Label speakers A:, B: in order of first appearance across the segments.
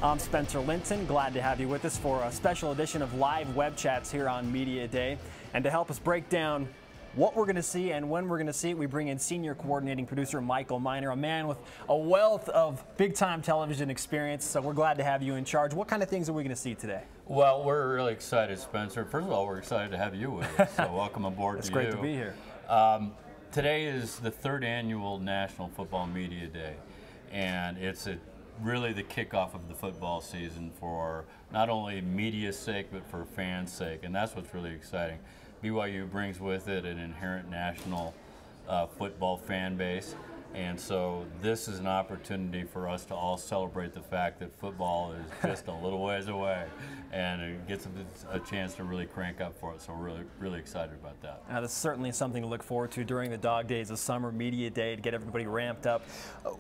A: I'm Spencer Linton, glad to have you with us for a special edition of live web chats here on Media Day. And to help us break down what we're going to see and when we're going to see it, we bring in senior coordinating producer Mikel, a man with a wealth of big-time television experience. So we're glad to have you in charge. What kind of things are we going to see today?
B: Well, we're really excited, Spencer. First of all, we're excited to have you with us, so welcome aboard.
A: It's great to be here.
B: Today is the 3rd annual National Football Media Day, and it's really the kickoff of the football season for not only media's sake, but for fans' sake, and that's what's really exciting. BYU brings with it an inherent national football fan base, and so this is an opportunity for us to all celebrate the fact that football is just a little ways away, and it gets a chance to really crank up for it. So we're really excited about that.
A: That's certainly something to look forward to during the dog days of summer media day to get everybody ramped up.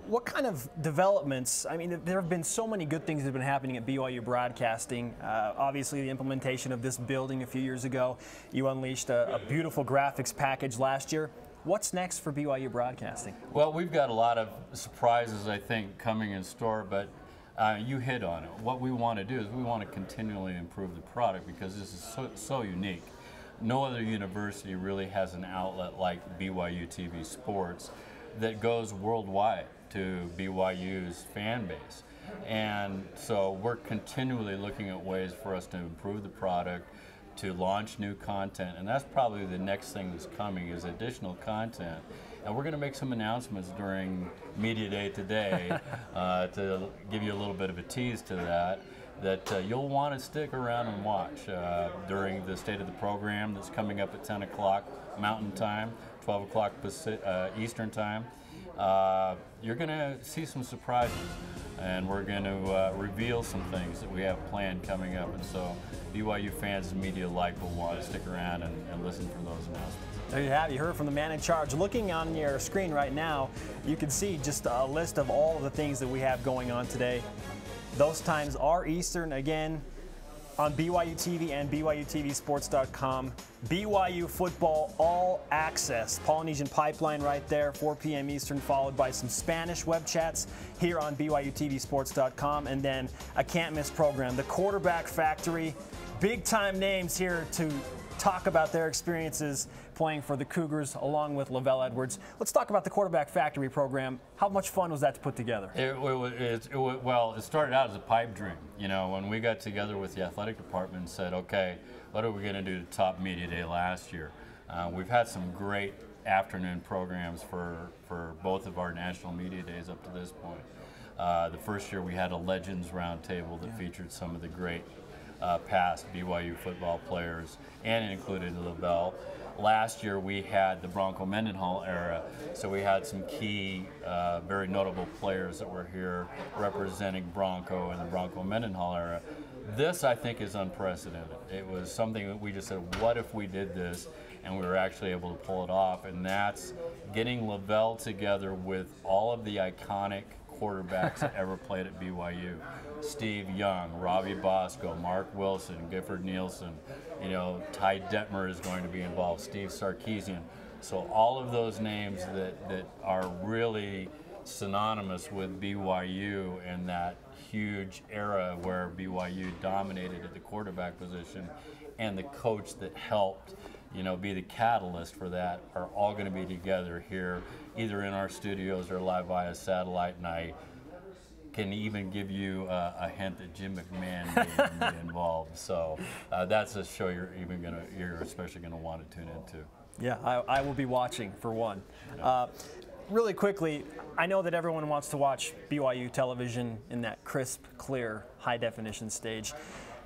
A: What kind of developments? I mean, there have been so many good things that have been happening at BYU Broadcasting. Obviously, the implementation of this building a few years ago. You unleashed a beautiful graphics package last year. What's next for BYU Broadcasting? Well,
B: we've got a lot of surprises, I think, coming in store, but you hit on it. What we want to do is we want to continually improve the product because this is so unique. No other university really has an outlet like BYU TV Sports that goes worldwide to BYU's fan base. And so we're continually looking at ways for us to improve the product, to launch new content, and that's probably the next thing that's coming is additional content. And we're going to make some announcements during Media Day today to give you a little bit of a tease to that you'll want to stick around and watch during the State of the Program that's coming up at 10 o'clock Mountain Time, 12 o'clock Eastern Time. You're going to see some surprises, and we're going to reveal some things that we have planned coming up, and so BYU fans and media alike will want to stick around and listen for those announcements.
A: There you have it. You heard from the man in charge. Looking on your screen right now, you can see just a list of all of the things that we have going on today. Those times are Eastern, again, on BYU TV and BYUtv Sports.com. BYU Football All Access, Polynesian Pipeline right there, 4 p.m. Eastern, followed by some Spanish web chats here on BYUtv Sports.com, and then a can't-miss program, the Quarterback Factory. Big-time names here to talk about their experiences playing for the Cougars along with Lavelle Edwards. Let's talk about the Quarterback Factory program. How much fun was that to put together?
B: Well, it started out as a pipe dream. You know, when we got together with the athletic department and said, okay, what are we going to do to top Media Day last year? We've had some great afternoon programs for both of our national media days up to this point. The first year we had a Legends Roundtable that featured some of the great past BYU football players, and it included Lavelle. Last year we had the Bronco Mendenhall era, so we had some key, very notable players that were here representing Bronco and the Bronco Mendenhall era. This, I think, is unprecedented. It was something that we just said, what if we did this, and we were actually able to pull it off, and that's getting Lavelle together with all of the iconic quarterbacks that ever played at BYU. Steve Young, Robbie Bosco, Mark Wilson, Gifford Nielsen, you know, Ty Detmer is going to be involved, Steve Sarkisian. So all of those names that are really synonymous with BYU and that huge era where BYU dominated at the quarterback position, and the coach that helped, you know, be the catalyst for that, are all going to be together here, either in our studios or live via satellite. And I can even give you a hint that Jim McMahon may be involved. So that's a show you're especially gonna want to tune into.
A: Yeah, I will be watching for one. Really quickly, I know that everyone wants to watch BYU television in that crisp, clear, high definition stage.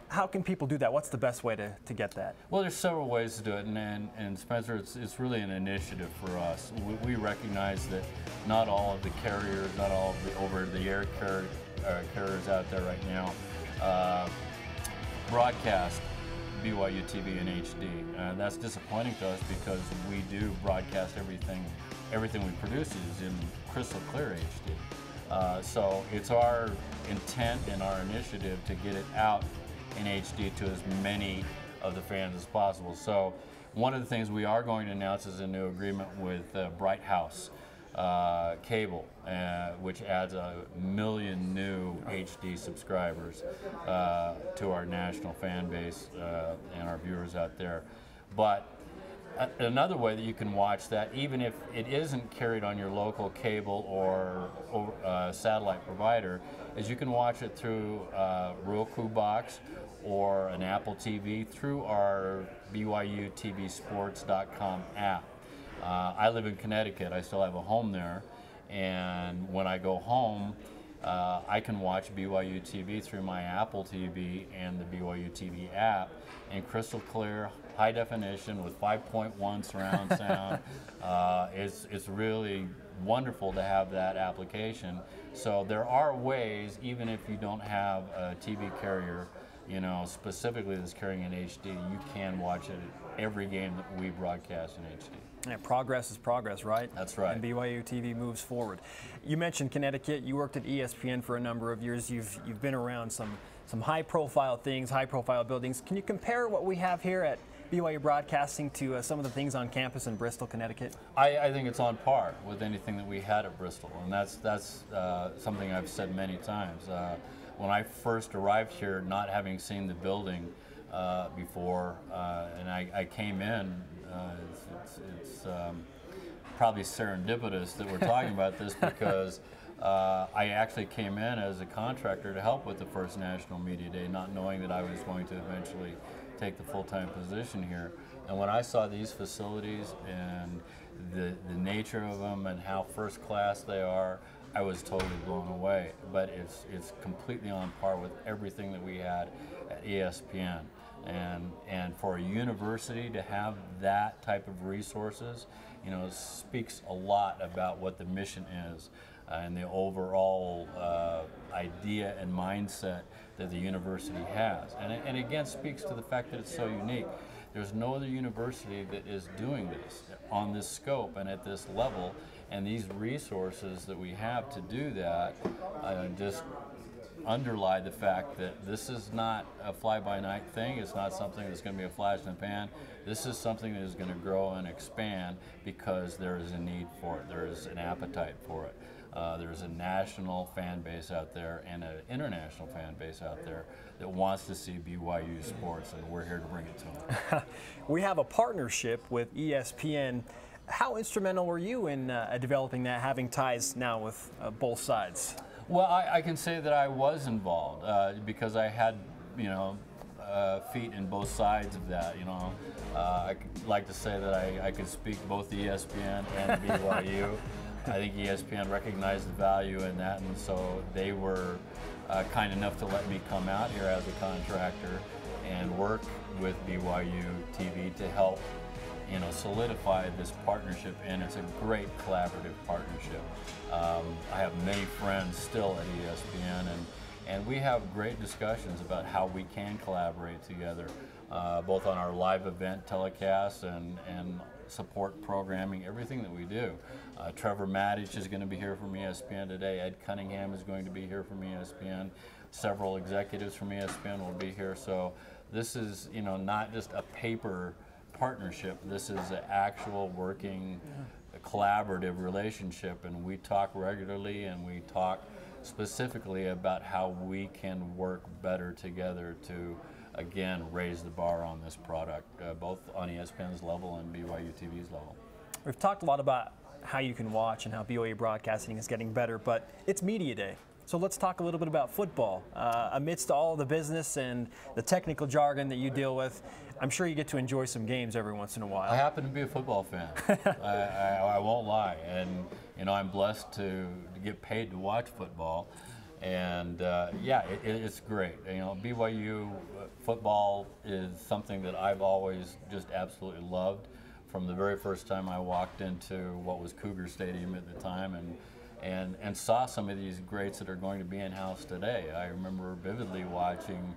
A: How can people do that? What's the best way to get that?
B: Well, there's several ways to do it, and Spencer, it's really an initiative for us. We recognize that not all of the carriers, not all of the over-the-air carriers out there right now broadcast BYU TV in HD. And that's disappointing to us because we do broadcast everything we produce is in crystal clear HD. So it's our intent and our initiative to get it out in HD to as many of the fans as possible. So one of the things we are going to announce is a new agreement with Bright House. cable, which adds 1 million new HD subscribers to our national fan base and our viewers out there. But another way that you can watch that, even if it isn't carried on your local cable or satellite provider, is you can watch it through a Roku box or an Apple TV through our BYUtv Sports.com app. I live in Connecticut. I still have a home there, and when I go home, I can watch BYU TV through my Apple TV and the BYU TV app in crystal clear, high definition with 5.1 surround sound. It's really wonderful to have that application. So there are ways, even if you don't have a TV carrier, specifically that's carrying in HD, you can watch it every game that we broadcast in HD.
A: Yeah, progress is progress, right?
B: That's right.
A: And BYU TV moves forward. You mentioned Connecticut. You worked at ESPN for a number of years. You've been around some high-profile things, high-profile buildings. Can you compare what we have here at BYU Broadcasting to some of the things on campus in Bristol, Connecticut?
B: I think it's on par with anything that we had at Bristol, and that's something I've said many times. When I first arrived here, not having seen the building before, and I came in, it's probably serendipitous that we're talking about this because I actually came in as a contractor to help with the first National Media Day, not knowing that I was going to eventually take the full-time position here. And when I saw these facilities and the nature of them and how first class they are, I was totally blown away. But it's completely on par with everything that we had at ESPN. And for a university to have that type of resources, speaks a lot about what the mission is and the overall idea and mindset that the university has. And again, speaks to the fact that it's so unique. There's no other university that is doing this on this scope and at this level, and these resources that we have to do that just underlie the fact that this is not a fly-by-night thing. It's not something that's going to be a flash in the pan. This is something that is going to grow and expand because there is a need for it. There is an appetite for it. There's a national fan base out there and an international fan base out there that wants to see BYU sports, and we're here to bring it to them.
A: We have a partnership with ESPN. How instrumental were you in developing that, having ties now with both sides?
B: Well, I can say that I was involved because I had, feet in both sides of that. I like to say that I could speak both ESPN and BYU. I think ESPN recognized the value in that, and so they were kind enough to let me come out here as a contractor and work with BYU TV to help solidify this partnership, and it's a great collaborative partnership. I have many friends still at ESPN, and we have great discussions about how we can collaborate together, both on our live event telecasts and support programming, everything that we do. Trevor Maddich is going to be here from ESPN today. Ed Cunningham is going to be here from ESPN. Several executives from ESPN will be here. So this is, not just a paper partnership. This is an actual working, collaborative relationship, and we talk regularly, and we talk specifically about how we can work better together to, again, raise the bar on this product, both on ESPN's level and BYU TV's level.
A: We've talked a lot about how you can watch and how BYU Broadcasting is getting better, but it's Media Day. So let's talk a little bit about football. Amidst all the business and the technical jargon that you deal with, I'm sure you get to enjoy some games every once in a while.
B: I happen to be a football fan. I won't lie. And, I'm blessed to get paid to watch football. And, yeah, it's great. BYU football is something that I've always just absolutely loved from the very first time I walked into what was Cougar Stadium at the time and saw some of these greats that are going to be in-house today. I remember vividly watching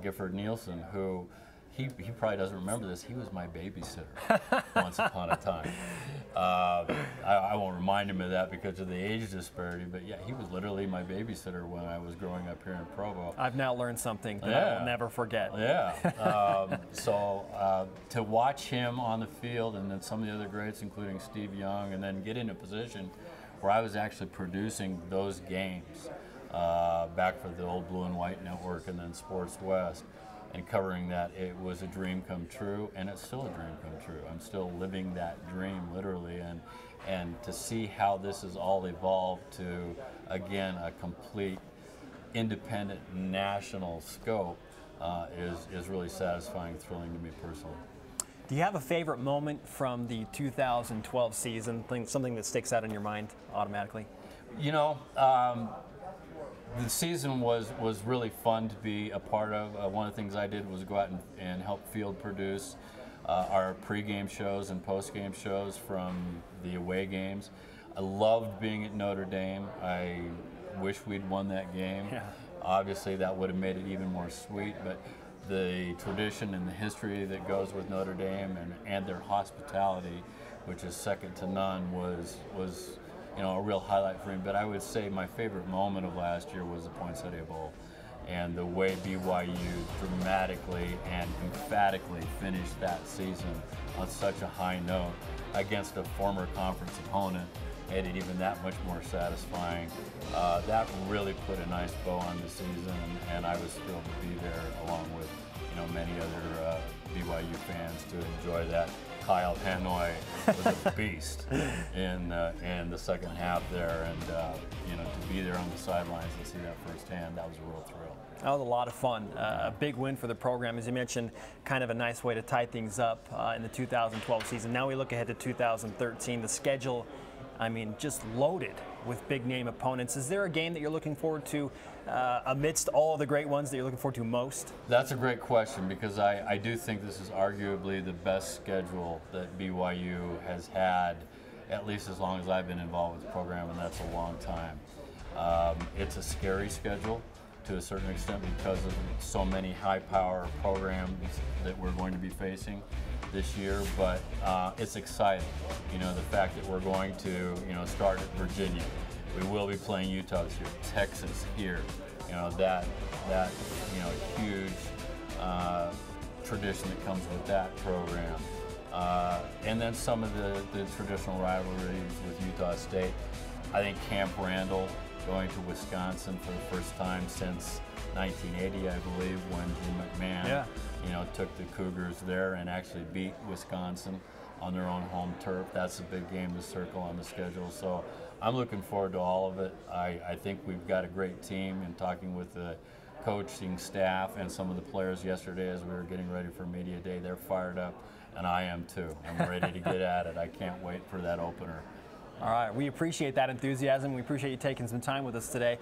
B: Gifford Nielsen, who he probably doesn't remember this. He was my babysitter once upon a time. I won't remind him of that because of the age disparity, but yeah, he was literally my babysitter when I was growing up here in Provo.
A: I've now learned something that I will never forget.
B: Yeah. So to watch him on the field and then some of the other greats, including Steve Young, and then get in a position where I was actually producing those games back for the old Blue and White Network and then Sports West, and covering that, it was a dream come true, and it's still a dream come true. I'm still living that dream, literally, and to see how this has all evolved to, again, a complete independent national scope is really satisfying, thrilling to me personally.
A: Do you have a favorite moment from the 2012 season, something that sticks out in your mind automatically?
B: You know, the season was really fun to be a part of. One of the things I did was go out and help field produce our pregame shows and postgame shows from the away games. I loved being at Notre Dame. I wish we'd won that game.
A: Yeah.
B: Obviously, that would have made it even more sweet, but the tradition and the history that goes with Notre Dame and their hospitality, which is second to none, was a real highlight for me. But I would say my favorite moment of last year was the Poinsettia Bowl, and the way BYU dramatically and emphatically finished that season on such a high note against a former conference opponent made it even that much more satisfying. That really put a nice bow on the season, and I was thrilled to be there along with many other BYU fans to enjoy that. Kyle Hanoi was a beast in the second half there, and to be there on the sidelines and see that firsthand, that was a real thrill.
A: That was a lot of fun. A big win for the program, as you mentioned, kind of a nice way to tie things up in the 2012 season. Now we look ahead to 2013. The schedule, I mean, just loaded with big-name opponents. Is there a game that you're looking forward to amidst all the great ones that you're looking forward to most?
B: That's a great question, because I do think this is arguably the best schedule that BYU has had, at least as long as I've been involved with the program, and that's a long time. It's a scary schedule to a certain extent because of so many high-power programs that we're going to be facing this year, but it's exciting. The fact that we're going to start at Virginia, we will be playing Utah this year, Texas here, that huge tradition that comes with that program, and then some of the traditional rivalries with Utah State. I think Camp Randall, going to Wisconsin for the first time since 1980, I believe, when Jim McMahon took the Cougars there and actually beat Wisconsin on their own home turf. That's a big game to circle on the schedule. So I'm looking forward to all of it. I think we've got a great team, and talking with the coaching staff and some of the players yesterday as we were getting ready for Media Day, they're fired up, and I am too. I'm ready to get at it. I can't wait for that opener.
A: All right, we appreciate that enthusiasm. We appreciate you taking some time with us today.